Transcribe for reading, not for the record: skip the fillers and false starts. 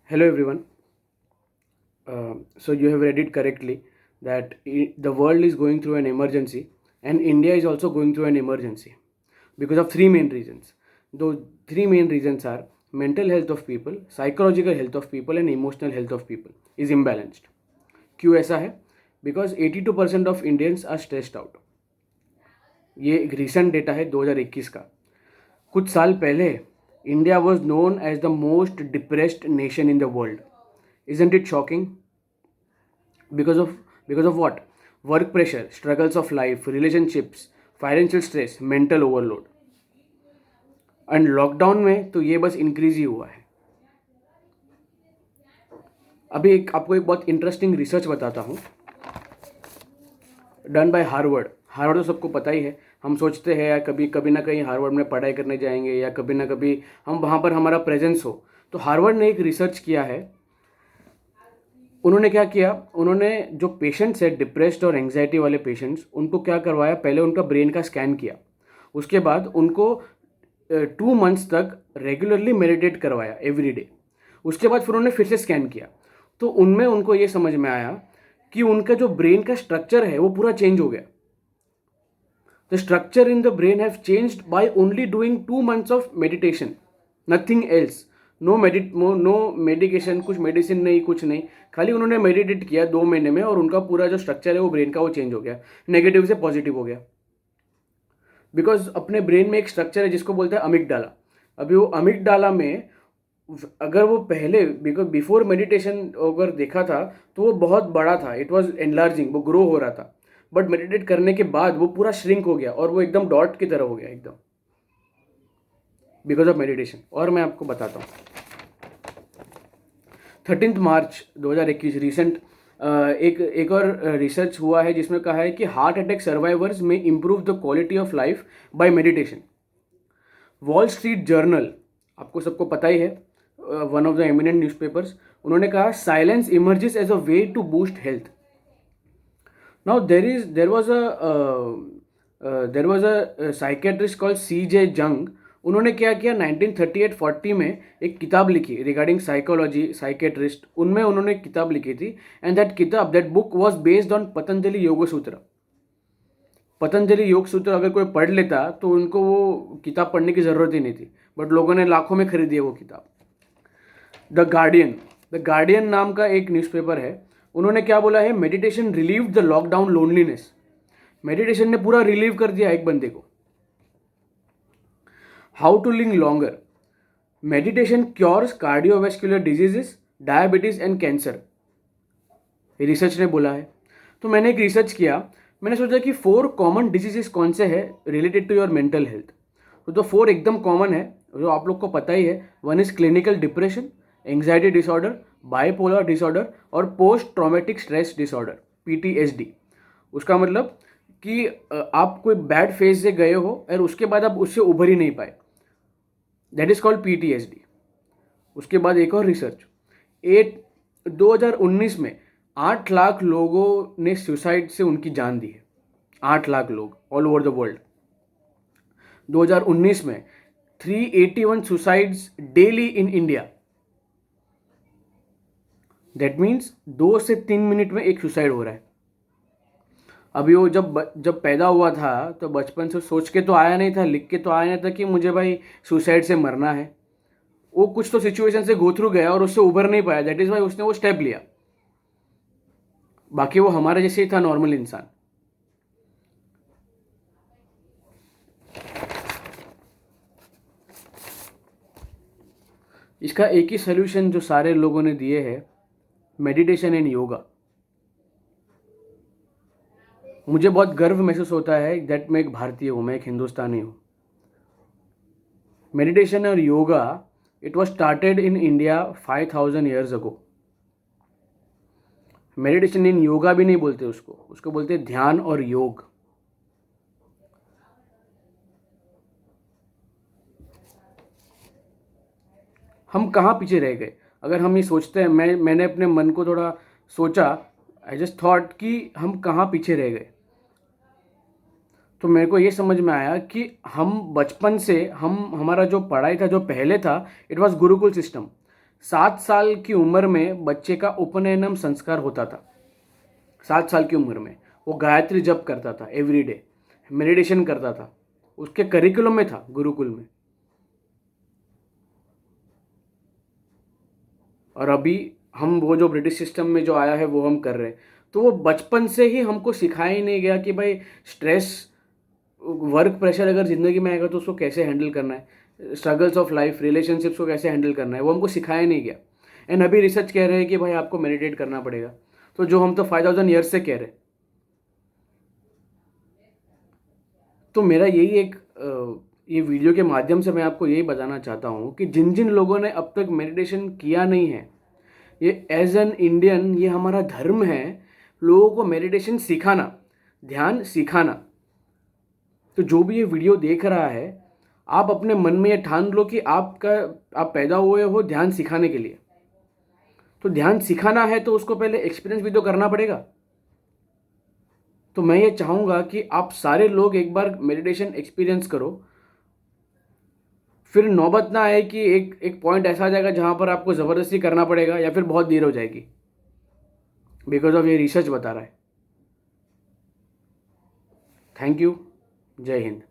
Hello everyone. So you have read it correctly that the world is going through an emergency and India is also going through an emergency because of three main reasons. Those three main reasons are mental health of people, psychological health of people and emotional health of people is imbalanced. क्यों ऐसा है? Because 82% of Indians are stressed out. ये एक recent data है 2021 का. कुछ साल पहले India was known as the most depressed nation in the world. Isn't it shocking? Because of what? Work pressure, struggles of life, relationships, financial stress, mental overload. And lockdown में तो ये बस increase ही हुआ है. अभी आपको एक बहुत इंटरेस्टिंग रिसर्च बताता हूँ डन बाय हार्वर्ड. हार्वर्ड तो सबको पता ही है. हम सोचते हैं या कभी ना कहीं हार्वर्ड में पढ़ाई करने जाएंगे या कभी ना कभी हम वहाँ पर हमारा प्रेजेंस हो. तो हार्वर्ड ने एक रिसर्च किया है. उन्होंने क्या किया, उन्होंने जो पेशेंट्स है डिप्रेस्ड और एंग्जाइटी वाले पेशेंट्स, उनको क्या करवाया, पहले उनका ब्रेन का स्कैन किया. उसके बाद उनको 2 मंथ्स तक रेगुलरली मेडिटेट करवाया एवरी डे. उसके बाद फिर उन्होंने फिर से स्कैन किया. तो उनमें उनको ये समझ में आया कि उनका जो ब्रेन का स्ट्रक्चर है वो पूरा चेंज हो गया. The structure in the brain have changed by only doing 2 months of meditation, nothing else. No medication, कुछ मेडिसिन नहीं, कुछ नहीं. खाली उन्होंने मेडिटेट किया 2 महीने में और उनका पूरा जो स्ट्रक्चर है वो ब्रेन का वो चेंज हो गया, नेगेटिव से पॉजिटिव हो गया. बिकॉज अपने ब्रेन में एक स्ट्रक्चर है जिसको बोलते हैं अमिगडाला. अभी वो अमिगडाला में अगर वो पहले बिफोर मेडिटेशन अगर देखा था तो वो बहुत बड़ा था, इट वॉज एनलार्जिंग, वो ग्रो हो रहा था. बट मेडिटेट करने के बाद वो पूरा श्रिंक हो गया और वो एकदम डॉट की तरह हो गया एकदम, बिकॉज ऑफ मेडिटेशन. और मैं आपको बताता हूँ 13 मार्च 2021 रिसेंट एक और रिसर्च हुआ है जिसमें कहा है कि हार्ट अटैक सर्वाइवर्स में improve the quality of life by meditation. Wall Street Journal, आपको सबको पता ही है, one of the eminent newspapers, उन्होंने कहा silence emerges as a way to boost health. Now there was a psychiatrist called C.J. Jung. उन्होंने क्या किया, 1938-40 में एक किताब लिखी रिगार्डिंग साइकोलॉजी, साइकेट्रिस्ट. उनमें उन्होंने एक किताब लिखी थी and that book was based on Patanjali योग सूत्र. पतंजलि योग सूत्र अगर कोई पढ़ लेता तो उनको वो किताब पढ़ने की ज़रूरत ही नहीं थी, बट लोगों ने लाखों में खरीदी है वो किताब. द गार्डियन नाम का एक न्यूज़पेपर है, उन्होंने क्या बोला है, meditation relieve the lockdown loneliness. Meditation ने पूरा रिलीव कर दिया एक बंदे को. How to live longer, meditation cures cardiovascular diseases, diabetes and cancer, research ने बोला है. तो मैंने एक रिसर्च किया, मैंने सोचा कि 4 कॉमन डिजीजेस कौन से हैं related to your mental health. तो 4 एकदम कॉमन है जो आप लोग को पता ही है. One is clinical depression, anxiety disorder, bipolar disorder और post traumatic stress disorder, PTSD. उसका मतलब कि आप कोई बैड फेज से गए हो और उसके बाद आप उससे उभर ही नहीं पाए, दैट इज कॉल्ड PTSD. उसके बाद एक और रिसर्च, 2019 में 8 लाख लोगों ने सुसाइड से उनकी जान दी है. 8 लाख लोग ऑल ओवर द वर्ल्ड. 2019 में 381 suicides daily in India. That means 2 से 3 मिनट में एक सुसाइड हो रहा है. अभी वो जब पैदा हुआ था तो बचपन से सोच के तो आया नहीं था, लिख के तो आया नहीं था कि मुझे भाई सुसाइड से मरना है. वो कुछ तो सिचुएशन से गो थ्रू गया और उससे उभर नहीं पाया, दैट इज वाई उसने वो स्टेप लिया. बाकी वो हमारे जैसे ही था, नॉर्मल इंसान. इसका एक ही सोल्यूशन जो सारे लोगों ने दिए है, मेडिटेशन एंड योगा. मुझे बहुत गर्व महसूस होता है दैट मैं एक भारतीय हूँ, मैं एक हिंदुस्तानी हूँ. मेडिटेशन और yoga, it was started in India 5000 years ago. Meditation इन योगा भी नहीं बोलते उसको बोलते ध्यान और योग. हम कहाँ पीछे रह गए अगर हम ये सोचते हैं. मैंने अपने मन को थोड़ा सोचा, आई जस्ट थॉट कि हम कहाँ पीछे रह गए. तो मेरे को ये समझ में आया कि हम बचपन से हमारा जो पढ़ाई था जो पहले था, इट वाज गुरुकुल सिस्टम. 7 साल की उम्र में बच्चे का उपनयनम संस्कार होता था। 7 साल की उम्र में वो गायत्री जप करता था, एवरीडे मेडिटेशन करता था, उसके करिकुलम में था गुरुकुल में। और अभी हम वो जो ब्रिटिश सिस्टम में जो आया है वो हम कर रहे हैं। तो वो बचपन से ही हमको सिखाया ही नहीं गया कि भाई स्ट्रेस, वर्क प्रेशर अगर ज़िंदगी में आएगा तो उसको कैसे हैंडल करना है, स्ट्रगल्स ऑफ लाइफ, रिलेशनशिप्स को कैसे हैंडल करना है, वो हमको सिखाया नहीं गया। एंड अभी रिसर्च कह रहे हैं कि भाई आपको मेडिटेट करना पड़ेगा। तो जो हम तो 5000 ईयर्स से कह रहे हैं। तो मेरा यही एक ये वीडियो के माध्यम से मैं आपको यही बताना चाहता हूँ कि जिन जिन लोगों ने अब तक मेडिटेशन किया नहीं है, ये एज एन इंडियन ये हमारा धर्म है लोगों को मेडिटेशन सिखाना, ध्यान सिखाना। तो जो भी ये वीडियो देख रहा है, आप अपने मन में ये ठान लो कि आप पैदा हुए हो ध्यान सिखाने के लिए। तो ध्यान सिखाना है तो उसको पहले एक्सपीरियंस भी तो करना पड़ेगा। तो मैं ये चाहूँगा कि आप सारे लोग एक बार मेडिटेशन एक्सपीरियंस करो, फिर नौबत ना आए कि एक पॉइंट ऐसा आ जाएगा जहाँ पर आपको ज़बरदस्ती करना पड़ेगा या फिर बहुत देर हो जाएगी, बिकॉज ऑफ ये रिसर्च बता रहा है। Thank you. जय हिंद।